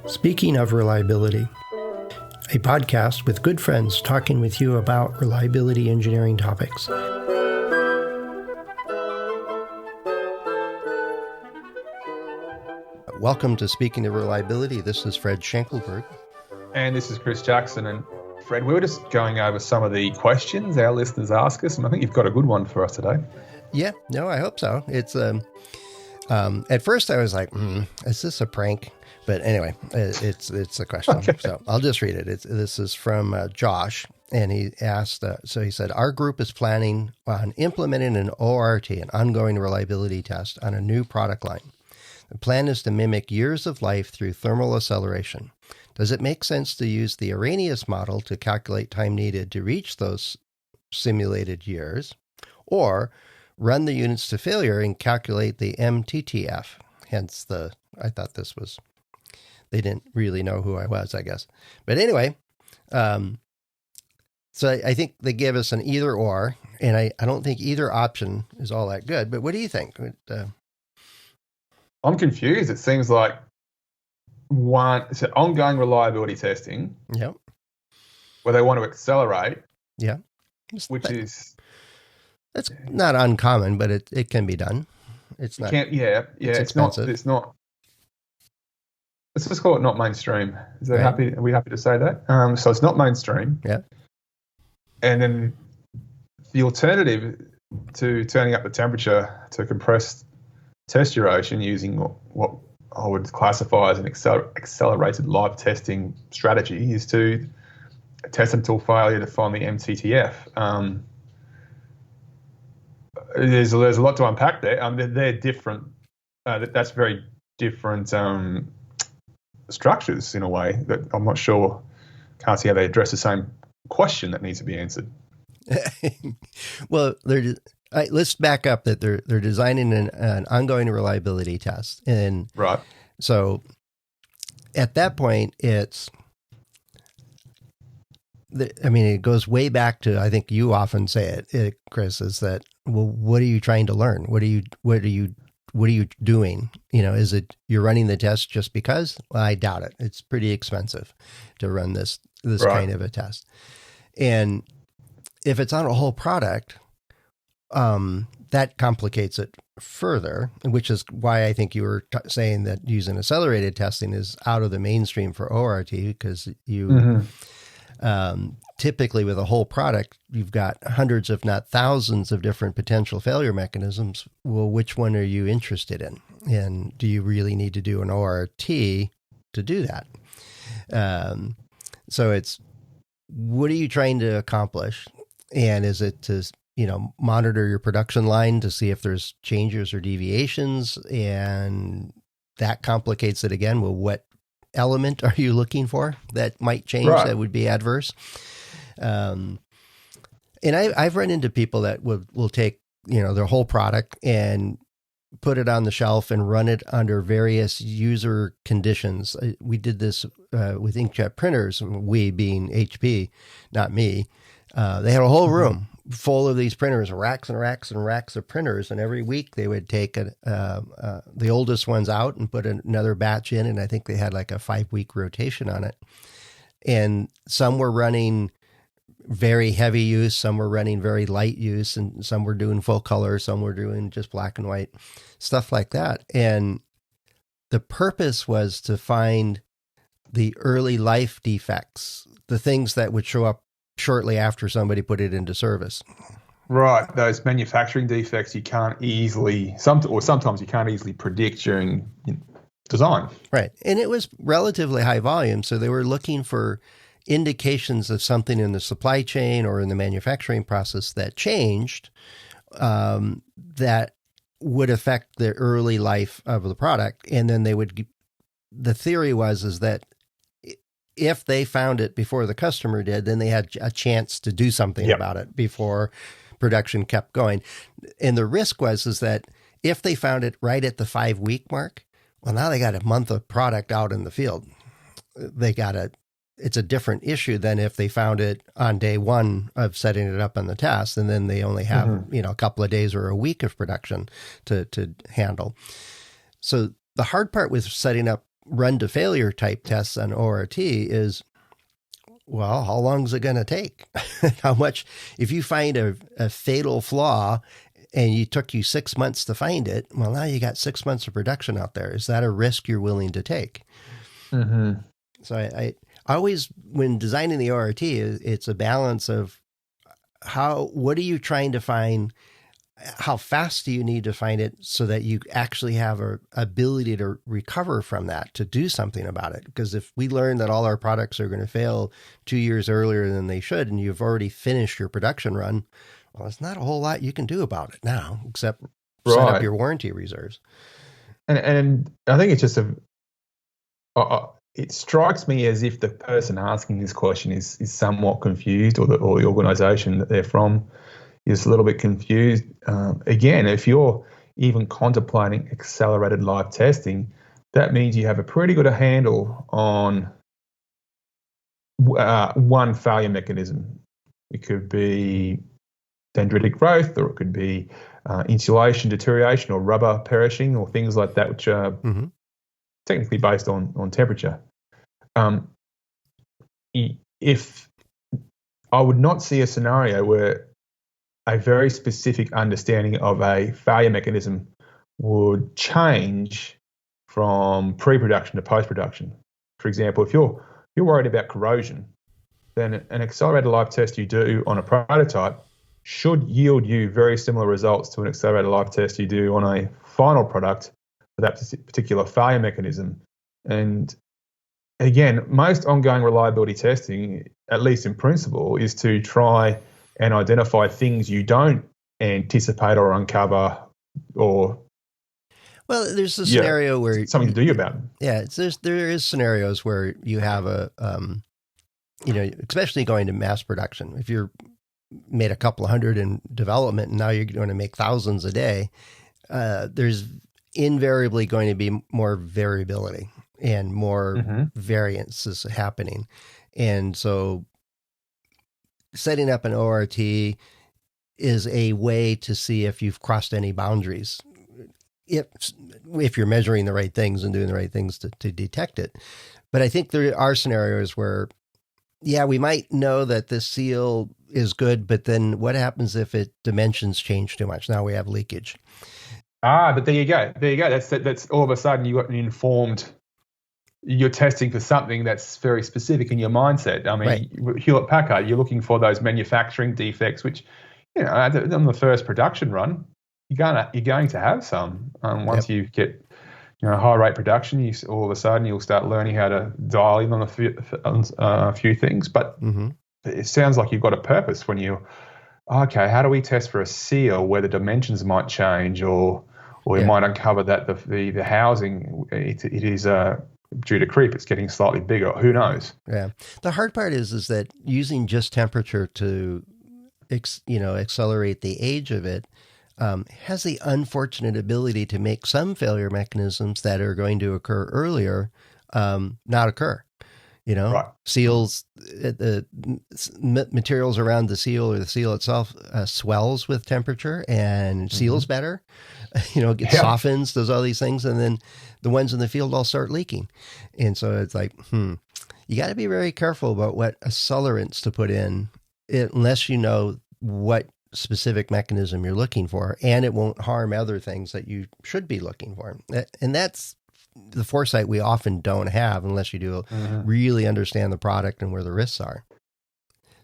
Speaking of reliability, a podcast with good friends talking with you about reliability engineering topics. Welcome to Speaking of Reliability. This is Fred Schenkelberg. And this is Chris Jackson. And Fred, we were just going over some of the questions our listeners ask us, and I think you've got a good one for us today. Yeah, no, I hope so. It's at first I was like, is this a prank? But anyway, it's a question. Okay. So I'll just read it. This is from Josh, and he asked, so he said, our group is planning on implementing an ORT, an ongoing reliability test, on a new product line. The plan is to mimic years of life through thermal acceleration. Does it make sense to use the Arrhenius model to calculate time needed to reach those simulated years, or run the units to failure and calculate the MTTF? Hence I thought this was, they didn't really know who I was, I guess. But anyway, so I think they give us an either or, and I don't think either option is all that good. But what do you think? I'm confused. It seems like it's an ongoing reliability testing. Yep. Where they want to accelerate. Yeah. That's not uncommon, but it can be done. It's not. It's not. Let's just call it not mainstream. Are we happy to say that? So it's not mainstream. Yeah. And then the alternative to turning up the temperature to compress test duration using what I would classify as an accelerated live testing strategy is to test until failure to find the MTTF. There's a lot to unpack there. They're different. That's very different structures in a way that I'm not sure. Can't see how they address the same question that needs to be answered. Well, let's back up that they're designing an ongoing reliability test, and right. So at that point, it goes way back to, I think you often say it, Chris, is that, well, what are you trying to learn? What are you doing? Is it you're running the test just because? Well, I doubt it. It's pretty expensive to run this right. kind of a test. And if it's on a whole product, that complicates it further, which is why I think you were saying that using accelerated testing is out of the mainstream for ORT, because you typically with a whole product, you've got hundreds, if not thousands, of different potential failure mechanisms. Well, which one are you interested in? And do you really need to do an ORT to do that? So it's, what are you trying to accomplish? And is it to monitor your production line to see if there's changes or deviations, and that complicates it again. Well, what element are you looking for that might change right. that would be adverse? And I've run into people that will take, their whole product and put it on the shelf and run it under various user conditions. We did this with inkjet printers, we being HP, not me. They had a whole room full of these printers, racks and racks and racks of printers. And every week they would take the oldest ones out and put another batch in. And I think they had like a 5-week rotation on it. And some were running very heavy use, some were running very light use, and some were doing full color, some were doing just black and white, stuff like that. And the purpose was to find the early life defects, the things that would show up shortly after somebody put it into service. Right. Those manufacturing defects you can't easily, sometimes you can't easily predict during design. Right. And it was relatively high volume. So they were looking for indications of something in the supply chain or in the manufacturing process that changed, that would affect the early life of the product. And then the theory is that if they found it before the customer did, then they had a chance to do something yep. about it before production kept going. And the risk is that if they found it right at the 5-week mark, well, now they got a month of product out in the field. It's a different issue than if they found it on day one of setting it up on the test, and then they only have, a couple of days or a week of production to handle. So the hard part with setting up run to failure type tests on ORT is, well, how long is it going to take? How much, if you find a fatal flaw and you took you 6 months to find it, well, now you got 6 months of production out there. Is that a risk you're willing to take? Mm-hmm. So I always, when designing the ORT, it's a balance of what are you trying to find? How fast do you need to find it so that you actually have a ability to recover from that, to do something about it? Because if we learn that all our products are going to fail 2 years earlier than they should, and you've already finished your production run, well, there's not a whole lot you can do about it now, except set up your warranty reserves. And I think it's just it strikes me as if the person asking this question is somewhat confused, or the organisation that they're from is a little bit confused. Again, if you're even contemplating accelerated live testing, that means you have a pretty good handle on one failure mechanism. It could be dendritic growth, or it could be insulation deterioration, or rubber perishing, or things like that, which are technically based on temperature. If I would not see a scenario where a very specific understanding of a failure mechanism would change from pre-production to post-production. For example, if you're worried about corrosion, then an accelerated live test you do on a prototype should yield you very similar results to an accelerated live test you do on a final product for that particular failure mechanism. And again, most ongoing reliability testing, at least in principle, is to try and identify things you don't anticipate or uncover, or there's a scenario where something to do about it. Yeah, there is scenarios where you have especially going to mass production. If you're made a couple of hundred in development and now you're going to make thousands a day, there's invariably going to be more variability and more variances happening. And so setting up an ORT is a way to see if you've crossed any boundaries, if you're measuring the right things and doing the right things to detect it. But I think there are scenarios where, we might know that this seal is good, but then what happens if dimensions change too much? Now we have leakage. But there you go. That's all of a sudden you got an informed. You're testing for something that's very specific in your mindset. I mean, Hewlett Packard, you're looking for those manufacturing defects, which, on the first production run, you're going to have some. Once you get, high rate production, all of a sudden you'll start learning how to dial in on a few things. But it sounds like you've got a purpose when okay, how do we test for a seal where the dimensions might change, or we might uncover that the housing it is due to creep, it's getting slightly bigger. Who knows? Yeah. The hard part is that using just temperature to, accelerate the age of it has the unfortunate ability to make some failure mechanisms that are going to occur earlier not occur. Seals, the materials around the seal or the seal itself swells with temperature and seals better, softens, does all these things. And then the ones in the field all start leaking. And so it's like, you got to be very careful about what accelerants to put in unless you know what specific mechanism you're looking for, and it won't harm other things that you should be looking for. And that's the foresight we often don't have unless you do really understand the product and where the risks are.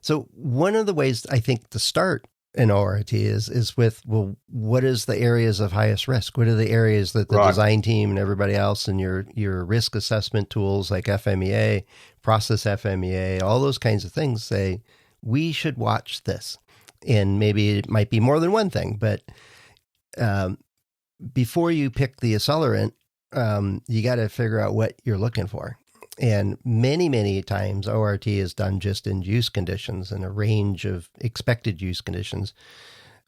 So one of the ways I think to start an ORT is with, what is the areas of highest risk? What are the areas that the design team and everybody else and your risk assessment tools like FMEA, process FMEA, all those kinds of things say, we should watch this. And maybe it might be more than one thing, but before you pick the accelerant, you got to figure out what you're looking for. And many, many times ORT is done just in use conditions and a range of expected use conditions.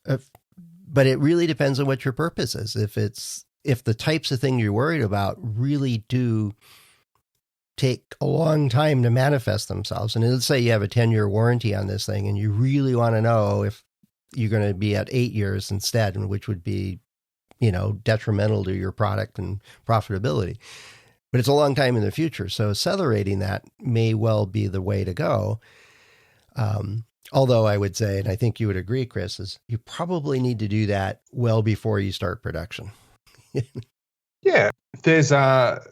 But it really depends on what your purpose is. If the types of thing you're worried about really do take a long time to manifest themselves, and let's say you have a 10-year warranty on this thing and you really want to know if you're going to be at 8 years instead, which would be, detrimental to your product and profitability. but it's a long time in the future. So accelerating that may well be the way to go. Although I would say, and I think you would agree, Chris, is you probably need to do that well before you start production. Yeah, there's a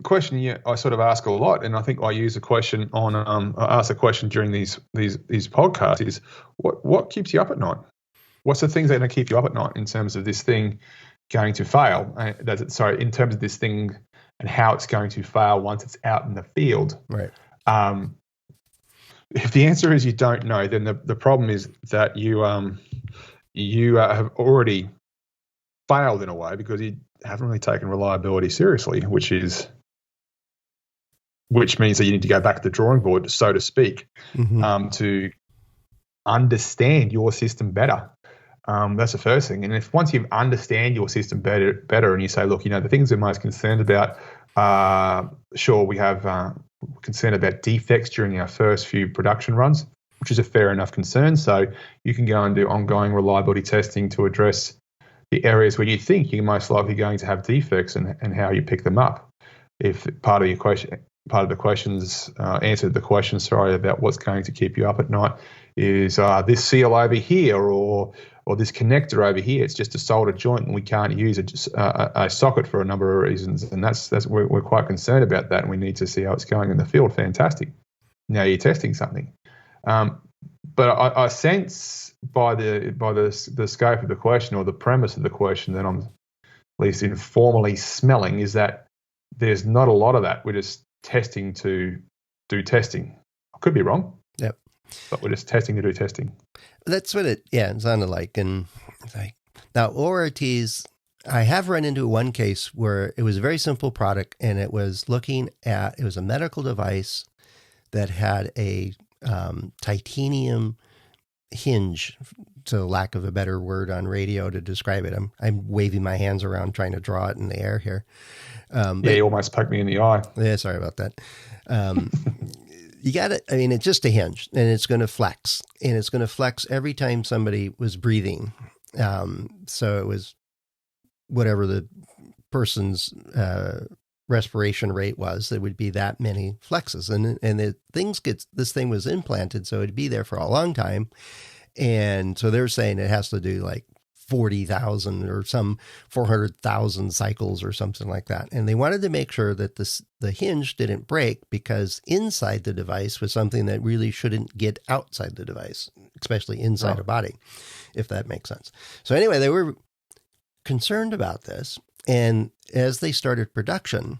question I sort of ask a lot, and I think I use a question on. I ask a question during these podcasts: is what keeps you up at night? What's the things that are going to keep you up at night in terms of this thing going to fail? In terms of this thing and how it's going to fail once it's out in the field. Right. If the answer is you don't know, then the problem is that you have already failed in a way because you haven't really taken reliability seriously, which means that you need to go back to the drawing board, so to speak, to understand your system better. That's the first thing. And if once you understand your system better, and you say, look, the things we're most concerned about, sure, we have concern about defects during our first few production runs, which is a fair enough concern. So you can go and do ongoing reliability testing to address the areas where you think you're most likely going to have defects and how you pick them up. If part of the questions answered the question, about what's going to keep you up at night is this seal over here or this connector over here. It's just a solder joint and we can't use a socket for a number of reasons. And we're quite concerned about that, and we need to see how it's going in the field. Fantastic. Now you're testing something. But I sense by the scope of the question or the premise of the question that I'm at least informally smelling is that there's not a lot of that. We're just testing to do testing. I could be wrong. Yep. But we're just testing to do testing. That's what it sounded like. And now ORTs, I have run into one case where it was a very simple product, and it was it was a medical device that had a titanium hinge, to lack of a better word on radio to describe it. I'm waving my hands around trying to draw it in the air here. You almost poked me in the eye. Yeah, sorry about that. You got it. I mean, it's just a hinge, and it's going to flex, and it's going to flex every time somebody was breathing. So it was whatever the person's respiration rate was, it would be that many flexes. And this thing was implanted, so it'd be there for a long time. And so they're saying it has to do like 40,000 or some 400,000 cycles or something like that. And they wanted to make sure that the hinge didn't break, because inside the device was something that really shouldn't get outside the device, especially inside a body, if that makes sense. So anyway, they were concerned about this. And as they started production,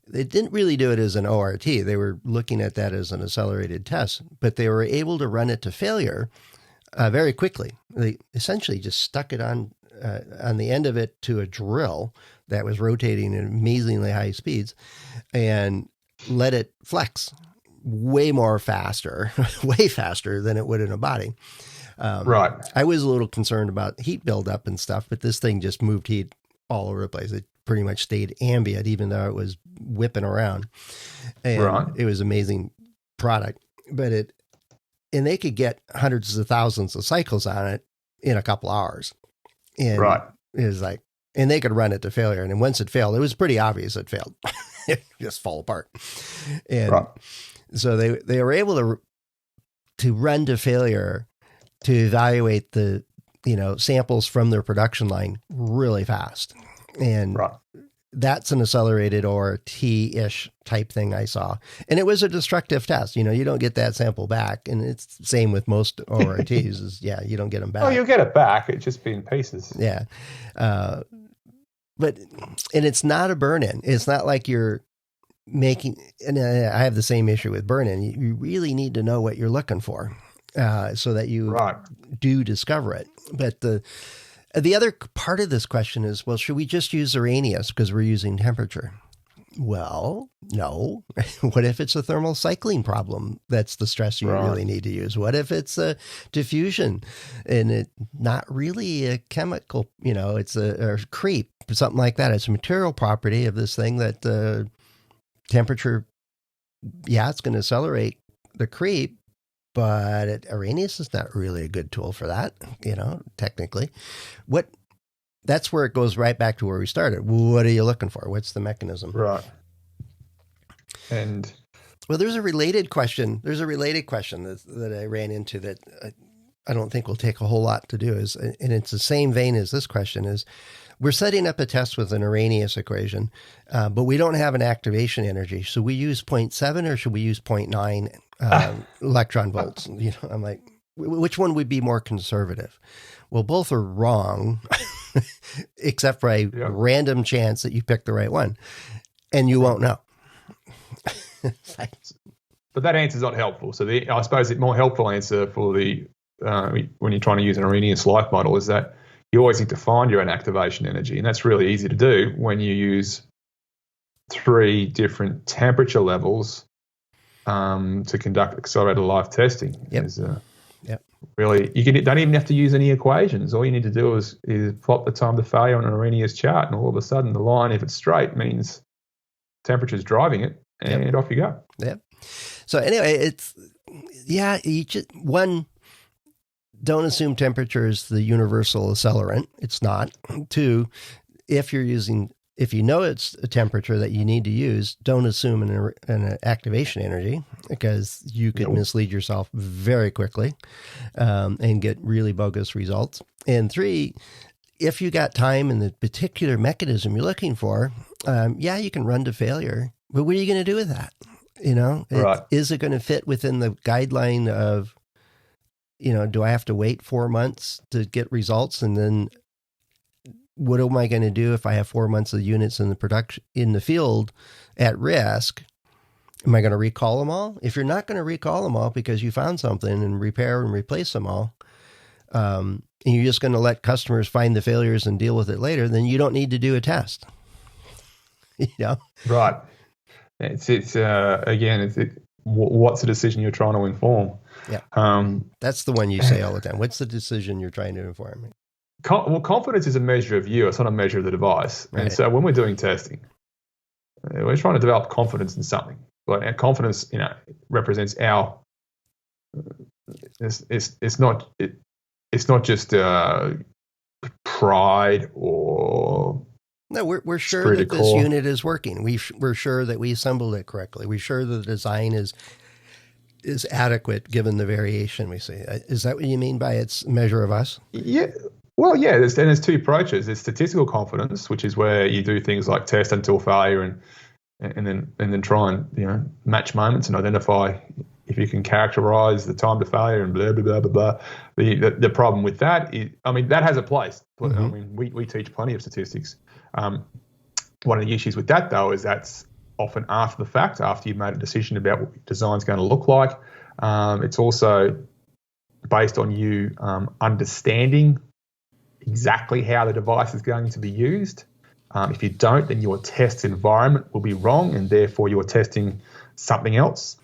they didn't really do it as an ORT. They were looking at that as an accelerated test, but they were able to run it to failure very quickly. They essentially just stuck it on the end of it to a drill that was rotating at amazingly high speeds and let it flex way faster than it would in a body. Right. I was a little concerned about heat buildup and stuff, but this thing just moved heat all over the place. It pretty much stayed ambient, even though it was whipping around. And It was an amazing product, and they could get hundreds of thousands of cycles on it in a couple hours. And it was like, and they could run it to failure. And then once it failed, it was pretty obvious it failed. It just fall apart. And so they were able to run to failure to evaluate the, samples from their production line really fast. And that's an accelerated ORT-ish type thing I saw. And it was a destructive test. You don't get that sample back. And it's the same with most ORTs you don't get them back. Oh, you'll get it back. It's just be in pieces. Yeah. And it's not a burn-in. It's not like you're making, and I have the same issue with burn-in. You really need to know what you're looking for so that you do discover it. But the other part of this question is, well, should we just use Arrhenius because we're using temperature? Well, no. What if it's a thermal cycling problem? That's the stress you really need to use. What if it's a diffusion and it's not really a chemical, it's a creep, something like that. It's a material property of this thing that temperature, it's going to accelerate the creep, but Arrhenius is not really a good tool for that, technically. That's where it goes right back to where we started. What are you looking for? What's the mechanism? Right. And well, there's a related question. There's a related question that I ran into that I don't think will take a whole lot to do. And it's the same vein as this question is, we're setting up a test with an Arrhenius equation, but we don't have an activation energy. So we use 0.7 or should we use 0.9 electron volts? I'm like, which one would be more conservative? Well, both are wrong, except for a random chance that you pick the right one, and you won't know. But that answer is not helpful. So I suppose the more helpful answer for the when you're trying to use an Arrhenius life model is that you always need to find your own activation energy, and that's really easy to do when you use 3 different temperature levels to conduct accelerated life testing. Yep. Really, don't even have to use any equations. All you need to do is plot the time to failure on an Arrhenius chart, and all of a sudden the line, if it's straight, means temperature's driving it, and off you go. Yep. So anyway, don't assume temperature is the universal accelerant. It's not. 2, if you know it's a temperature that you need to use, don't assume an activation energy, because you could mislead yourself very quickly and get really bogus results. And 3, if you got time in the particular mechanism you're looking for, you can run to failure. But what are you going to do with that? Right. Is it going to fit within the guideline of, do I have to wait 4 months to get results? And then what am I going to do if I have 4 months of units in the field at risk? Am I going to recall them all? If you're not going to recall them all because you found something and repair and replace them all, and you're just going to let customers find the failures and deal with it later, then you don't need to do a test. Right. What's the decision you're trying to inform? Yeah. That's the one you say all the time. What's the decision you're trying to inform? Confidence is a measure of you. It's not a measure of the device. Right. And so when we're doing testing, we're trying to develop confidence in something. But our confidence, represents our. It's not just pride or. No, we're sure that this unit is working. We're sure that we assembled it correctly. We're sure that the design is adequate given the variation we see. Is that what you mean by its measure of us? Yeah. Well, yeah. There's 2 approaches. There's statistical confidence, which is where you do things like test until failure and then try and match moments and identify if you can characterize the time to failure and blah blah blah blah blah. The problem with that is, that has a place. Mm-hmm. We teach plenty of statistics. One of the issues with that, though, is that's often after the fact, after you've made a decision about what your design's going to look like. It's also based on you understanding exactly how the device is going to be used. If you don't, then your test environment will be wrong, and therefore you're testing something else.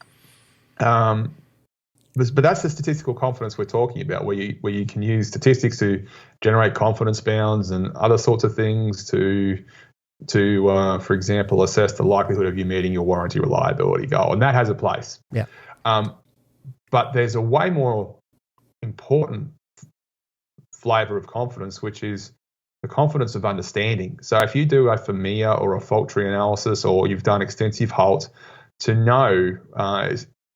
But that's the statistical confidence we're talking about, where you can use statistics to generate confidence bounds and other sorts of things to for example, assess the likelihood of you meeting your warranty reliability goal, and that has a place. Yeah. But there's a way more important flavor of confidence, which is the confidence of understanding. So if you do a FMEA or a fault tree analysis, or you've done extensive HALT, to know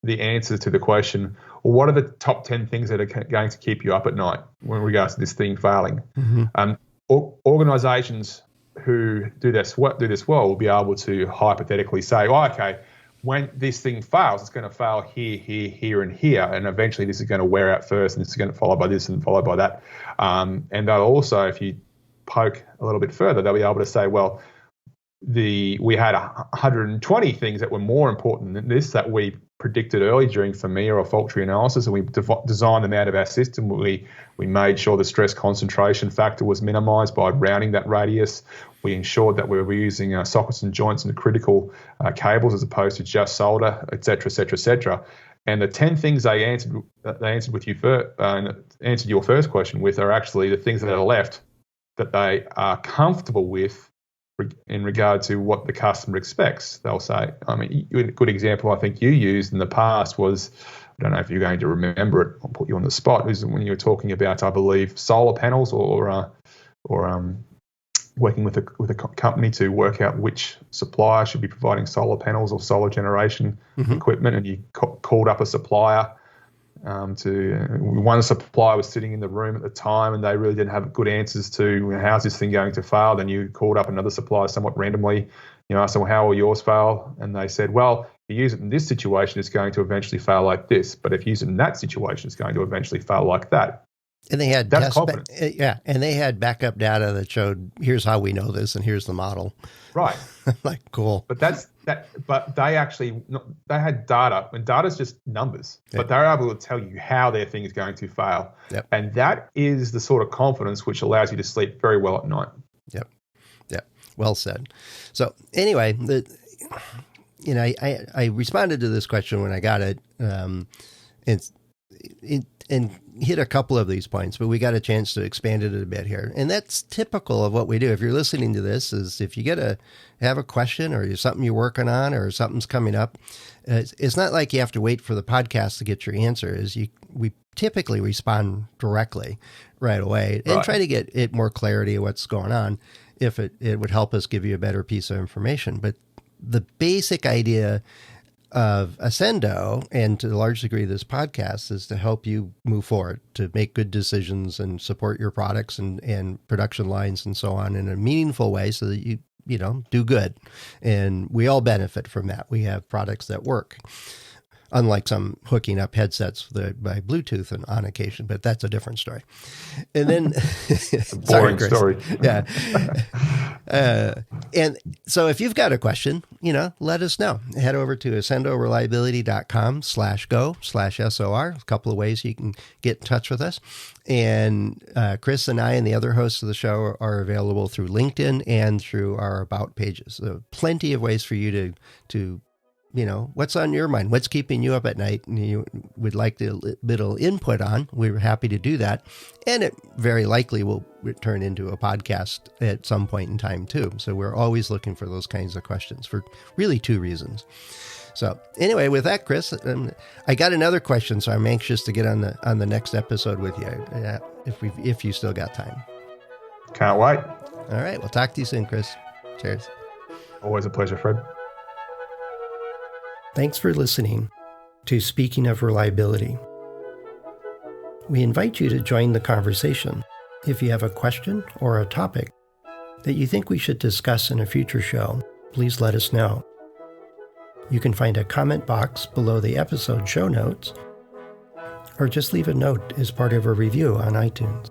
the answer to the question, well, what are the top 10 things that are going to keep you up at night when regards to this thing failing? Mm-hmm. Organizations who do this well will be able to hypothetically say, okay, when this thing fails, it's going to fail here, here, here, and here, and eventually this is going to wear out first, and this is going to follow by this and followed by that. And they'll also, if you poke a little bit further, they'll be able to say, well, we had 120 things that were more important than this that we predicted early during FMEA or fault tree analysis, and we designed them out of our system. We made sure the stress concentration factor was minimized by rounding that radius. We ensured that we were using sockets and joints and critical cables as opposed to just solder, et cetera, et cetera, et cetera. And the 10 things they answered with you first, answered your first question with, are actually the things that are left that they are comfortable with in regard to what the customer expects. They'll say, a good example I think you used in the past was, I don't know if you're going to remember it, I'll put you on the spot, was when you were talking about, I believe, solar panels or working with a company to work out which supplier should be providing solar panels or solar generation equipment, and you called up a supplier. One supplier was sitting in the room at the time, and they really didn't have good answers to how's this thing going to fail. Then you called up another supplier somewhat randomly. Asked them, how will yours fail? And they said, well, if you use it in this situation, it's going to eventually fail like this. But if you use it in that situation, it's going to eventually fail like that. And they had and they had backup data that showed here's how we know this, and here's the model. Right. Like, cool. But But they had data, and data's just numbers. Yep. But they're able to tell you how their thing is going to fail. Yep. And that is the sort of confidence which allows you to sleep very well at night. Yep. Yep. Well said. So anyway, I responded to this question when I got it, and hit a couple of these points, but we got a chance to expand it a bit here. And that's typical of what we do. If you're listening to this, is if you have a question or something you're working on or something's coming up, it's not like you have to wait for the podcast to get your answer. We typically respond directly right away and try to get it more clarity of what's going on if it would help us give you a better piece of information. But the basic idea of Ascendo, and to a large degree this podcast, is to help you move forward, to make good decisions and support your products and production lines and so on in a meaningful way so that you do good. And we all benefit from that. We have products that work, unlike some hooking up headsets by Bluetooth on occasion, but that's a different story. And then, boring story. Yeah. And so if you've got a question, let us know. Head over to ascendoreliability.com/go/SOR. A couple of ways you can get in touch with us. And Chris and I and the other hosts of the show are available through LinkedIn and through our About pages. So plenty of ways for you to what's on your mind, what's keeping you up at night, and you would like a little input on. We're happy to do that. And it very likely will turn into a podcast at some point in time too. So we're always looking for those kinds of questions for really two reasons. So anyway, with that, Chris, I got another question, so I'm anxious to get on the next episode with you, if you still got time. Can't wait. All right. We'll talk to you soon, Chris. Cheers. Always a pleasure, Fred. Thanks for listening to Speaking of Reliability. We invite you to join the conversation. If you have a question or a topic that you think we should discuss in a future show, please let us know. You can find a comment box below the episode show notes, or just leave a note as part of a review on iTunes.